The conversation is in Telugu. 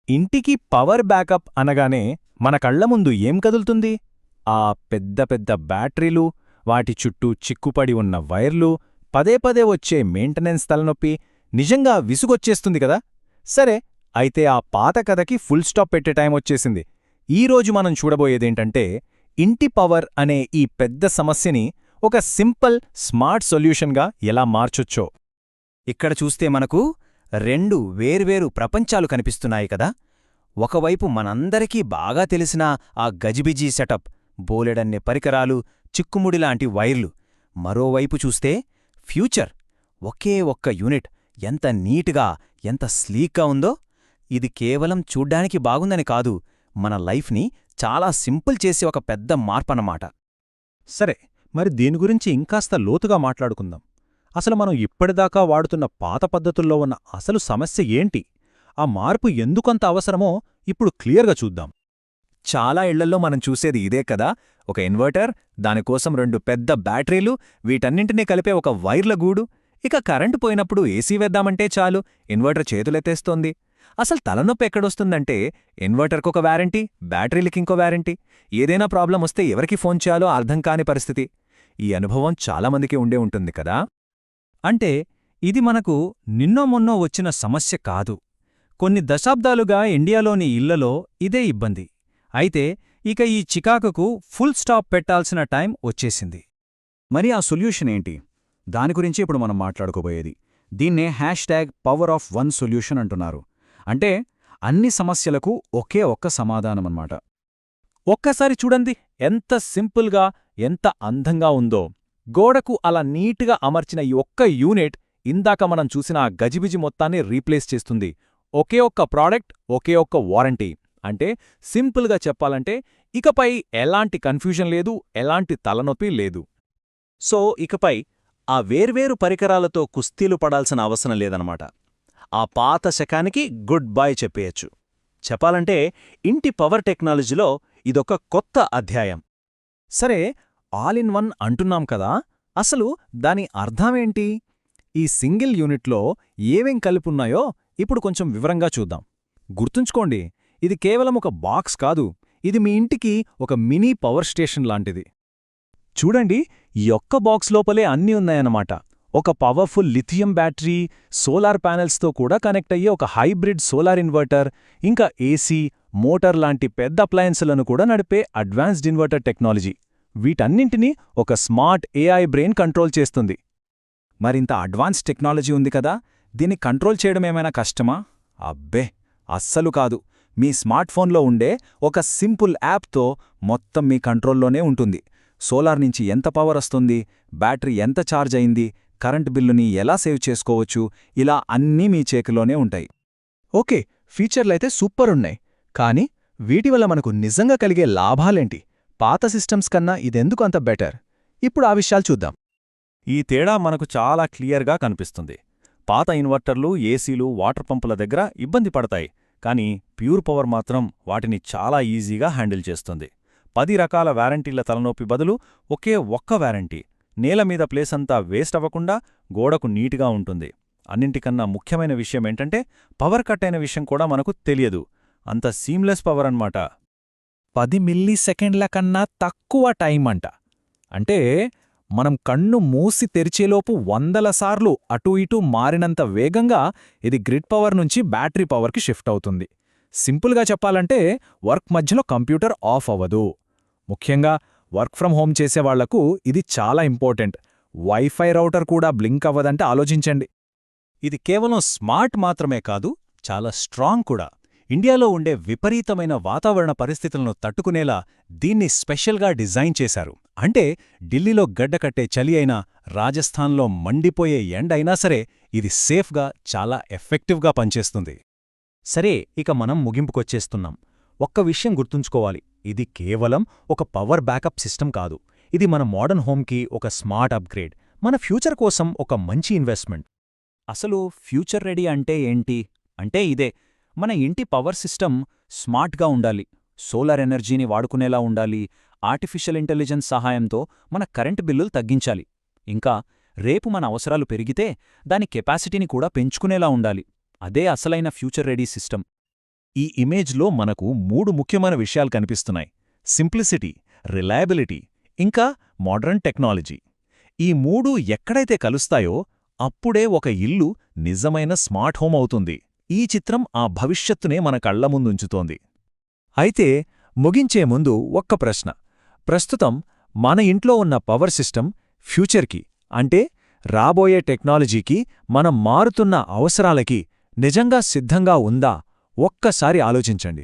ఇంటికి పవర్ బ్యాకప్ అనగానే మన కళ్ల ముందు ఏం కదులుతుంది? ఆ పెద్ద పెద్ద బ్యాటరీలు, వాటి చుట్టూ చిక్కుపడి ఉన్న వైర్లు, పదే పదే వచ్చే మెయింటెనెన్స్ తలనొప్పి, నిజంగా విసుగొచ్చేస్తుంది కదా. సరే, అయితే ఆ పాత కథకి ఫుల్ స్టాప్ పెట్టే టైం వచ్చేసింది. ఈరోజు మనం చూడబోయేదేంటంటే, ఇంటి పవర్ అనే ఈ పెద్ద సమస్యని ఒక సింపుల్, స్మార్ట్ సొల్యూషన్గా ఎలా మార్చొచ్చో. ఇక్కడ చూస్తే మనకు రెండు వేర్వేరు ప్రపంచాలు కనిపిస్తున్నాయి కదా. ఒకవైపు మనందరికీ బాగా తెలిసిన ఆ గజిబిజీ సెటప్, బోలెడన్ని పరికరాలు, చిక్కుముడిలాంటి వైర్లు. మరోవైపు చూస్తే ఫ్యూచర్, ఒకే ఒక్క యూనిట్ ఎంత నీట్గా, ఎంత స్లీక్గా ఉందో. ఇది కేవలం చూడ్డానికి బాగుందని కాదు, మన లైఫ్ని చాలా సింపుల్ చేసే ఒక పెద్ద మార్పన్నమాట. సరే, మరి దీని గురించి ఇంకాస్త లోతుగా మాట్లాడుకుందాం. అసలు మనం ఇప్పటిదాకా వాడుతున్న పాత పద్ధతుల్లో ఉన్న అసలు సమస్య ఏంటి? ఆ మార్పు ఎందుకంత అవసరమో ఇప్పుడు క్లియర్గా చూద్దాం. చాలా ఇళ్లల్లో మనం చూసేది ఇదే కదా. ఒక ఇన్వర్టర్, దానికోసం రెండు పెద్ద బ్యాటరీలు, వీటన్నింటినీ కలిపే ఒక వైర్ల గూడు. ఇక కరెంటు పోయినప్పుడు ఏసీ వేద్దామంటే చాలు, ఇన్వర్టర్ చేతులెత్తేస్తోంది. అసలు తలనొప్పి ఎక్కడొస్తుందంటే, ఇన్వర్టర్కొక వారంటీ, బ్యాటరీలకింకో వారంటీ. ఏదైనా ప్రాబ్లం వస్తే ఎవరికి ఫోన్ చేయాలో అర్థం కాని పరిస్థితి. ఈ అనుభవం చాలామందికి ఉండే ఉంటుంది కదా. అంటే ఇది మనకు నిన్నో మొన్నో వచ్చిన సమస్య కాదు. కొన్ని దశాబ్దాలుగా ఇండియాలోని ఇళ్లలో ఇదే ఇబ్బంది. అయితే ఇక ఈ చికాకుకు ఫుల్ స్టాప్ పెట్టాల్సిన టైం వచ్చేసింది. మరి ఆ సొల్యూషన్ ఏంటి? దాని గురించి ఇప్పుడు మనం మాట్లాడుకోబోయేది. దీన్నే #పవర్ ఆఫ్ వన్ సొల్యూషన్ అంటున్నారు. అంటే అన్ని సమస్యలకు ఒకే ఒక్క సమాధానమన్నమాట. ఒక్కసారి చూడండి, ఎంత సింపుల్గా, ఎంత అందంగా ఉందో. గోడకు అలా నీట్గా అమర్చిన ఈ ఒక్క యూనిట్ ఇందాక మనం చూసిన ఆ గజిబిజి మొత్తాన్ని రీప్లేస్ చేస్తుంది. ఒకే ఒక్క ప్రాడక్ట్, ఒకే ఒక్క వారంటీ. అంటే సింపుల్గా చెప్పాలంటే ఇకపై ఎలాంటి కన్ఫ్యూజన్ లేదు, ఎలాంటి తలనొప్పి లేదు. సో ఇకపై ఆ వేర్వేరు పరికరాలతో కుస్తీలు పడాల్సిన అవసరం లేదనమాట. ఆ పాత శకానికి గుడ్ బై చెప్పేయచ్చు. చెప్పాలంటే ఇంటి పవర్ టెక్నాలజీలో ఇదొక కొత్త అధ్యాయం. సరే, ఆల్ ఇన్ వన్ అంటున్నాం కదా, అసలు దాని అర్థమేంటి? ఈ సింగిల్ యూనిట్లో ఏవేం కలిపున్నాయో ఇప్పుడు కొంచెం వివరంగా చూద్దాం. గుర్తుంచుకోండి, ఇది కేవలం ఒక బాక్స్ కాదు, ఇది మీ ఇంటికి ఒక మినీ పవర్ స్టేషన్ లాంటిది. చూడండి, ఈ ఒక్క బాక్స్ లోపలే అన్నీ ఉన్నాయన్నమాట. ఒక పవర్ఫుల్ లిథియం బ్యాటరీ, సోలార్ ప్యానెల్స్తో కూడా కనెక్ట్ అయ్యే ఒక హైబ్రిడ్ సోలార్ ఇన్వర్టర్, ఇంకా ఏసీ, మోటార్ లాంటి పెద్ద అప్లయన్సులను కూడా నడిపే అడ్వాన్స్డ్ ఇన్వర్టర్ టెక్నాలజీ. వీటన్నింటినీ ఒక స్మార్ట్ ఏఐ బ్రెయిన్ కంట్రోల్ చేస్తుంది. మరింత అడ్వాన్స్ టెక్నాలజీ ఉంది కదా, దీన్ని కంట్రోల్ చేయడమేమైనా కష్టమా? అబ్బే, అస్సలు కాదు. మీ స్మార్ట్ఫోన్లో ఉండే ఒక సింపుల్ యాప్తో మొత్తం మీ కంట్రోల్లోనే ఉంటుంది. సోలార్ నుంచి ఎంత పవర్ వస్తుంది, బ్యాటరీ ఎంత ఛార్జ్ అయింది, కరెంట్ బిల్లుని ఎలా సేవ్ చేసుకోవచ్చు, ఇలా అన్నీ మీ చేతిలోనే ఉంటాయి. ఓకే, ఫీచర్లైతే సూపర్ ఉన్నాయి. కానీ వీటి వల్ల మనకు నిజంగా కలిగే లాభాలేంటి? పాత సిస్టమ్స్ కన్నా ఇదెందుకు అంత బెటర్? ఇప్పుడు ఆ విషయాలు చూద్దాం. ఈ తేడా మనకు చాలా క్లియర్గా కనిపిస్తుంది. పాత ఇన్వర్టర్లు, ఏసీలు, వాటర్ పంపుల దగ్గర ఇబ్బంది పడతాయి, కానీ ప్యూర్ పవర్ మాత్రం వాటిని చాలా ఈజీగా హ్యాండిల్ చేస్తుంది. 10 రకాల వారంటీల తలనొప్పి బదులు ఒకే ఒక్క వారంటీ. నేల మీద ప్లేసంతా వేస్ట్ అవ్వకుండా గోడకు నీట్గా ఉంటుంది. అన్నింటికన్నా ముఖ్యమైన విషయమేంటంటే, పవర్ కట్ అయిన విషయం కూడా మనకు తెలియదు. అంత సీమ్లెస్ పవర్ అన్నమాట. 10 మిల్లీసెకండ్ల కన్నా తక్కువ టైం అంట. అంటే మనం కన్ను మూసి తెరిచేలోపు 100ల సార్లు అటూ ఇటూ మారినంత వేగంగా ఇది గ్రిడ్ పవర్ నుంచి బ్యాటరీ పవర్కి షిఫ్ట్ అవుతుంది. సింపుల్గా చెప్పాలంటే వర్క్ మధ్యలో కంప్యూటర్ ఆఫ్ అవ్వదు. ముఖ్యంగా వర్క్ ఫ్రం హోమ్ చేసేవాళ్లకు ఇది చాలా ఇంపార్టెంట్. వైఫై రౌటర్ కూడా బ్లింక్ అవ్వదంటే ఆలోచించండి. ఇది కేవలం స్మార్ట్ మాత్రమే కాదు, చాలా స్ట్రాంగ్ కూడా. ఇండియాలో ఉండే విపరీతమైన వాతావరణ పరిస్థితులను తట్టుకునేలా దీన్ని స్పెషల్గా డిజైన్ చేశారు. అంటే ఢిల్లీలో గడ్డకట్టే చలి అయినా, రాజస్థాన్లో మండిపోయే ఎండైనా సరే ఇది సేఫ్గా, చాలా ఎఫెక్టివ్గా పనిచేస్తుంది. సరే, ఇక మనం ముగింపుకొచ్చేస్తున్నాం. ఒక్క విషయం గుర్తుంచుకోవాలి, ఇది కేవలం ఒక పవర్ బ్యాకప్ సిస్టమ్ కాదు. ఇది మన మోడర్న్ హోమ్కి ఒక స్మార్ట్ అప్గ్రేడ్, మన ఫ్యూచర్ కోసం ఒక మంచి ఇన్వెస్ట్మెంట్. అసలు ఫ్యూచర్ రెడీ అంటే ఏంటి? అంటే ఇదే, మన ఇంటి పవర్ సిస్టమ్ స్మార్ట్గా ఉండాలి, సోలార్ ఎనర్జీని వాడుకునేలా ఉండాలి, ఆర్టిఫిషియల్ ఇంటెలిజెన్స్ సహాయంతో మన కరెంటు బిల్లులు తగ్గించాలి. ఇంకా రేపు మన అవసరాలు పెరిగితే దాని కెపాసిటీని కూడా పెంచుకునేలా ఉండాలి. అదే అసలైన ఫ్యూచర్ రెడీ సిస్టమ్. ఈ ఇమేజ్లో మనకు 3 ముఖ్యమైన విషయాలు కనిపిస్తున్నాయి: సింప్లిసిటీ, రిలయబిలిటీ, ఇంకా మోడర్న్ టెక్నాలజీ. ఈ 3 ఎక్కడైతే కలుస్తాయో అప్పుడే ఒక ఇల్లు నిజమైన స్మార్ట్ హోమ్ అవుతుంది. ఈ చిత్రం ఆ భవిష్యత్తునే మన కళ్ల ముందుంచుతోంది. అయితే ముగించే ముందు ఒక్క ప్రశ్న. ప్రస్తుతం మన ఇంట్లో ఉన్న పవర్ సిస్టమ్ ఫ్యూచర్కి, అంటే రాబోయే టెక్నాలజీకి, మనం మారుతున్న అవసరాలకి నిజంగా సిద్ధంగా ఉందా? ఒక్కసారి ఆలోచించండి.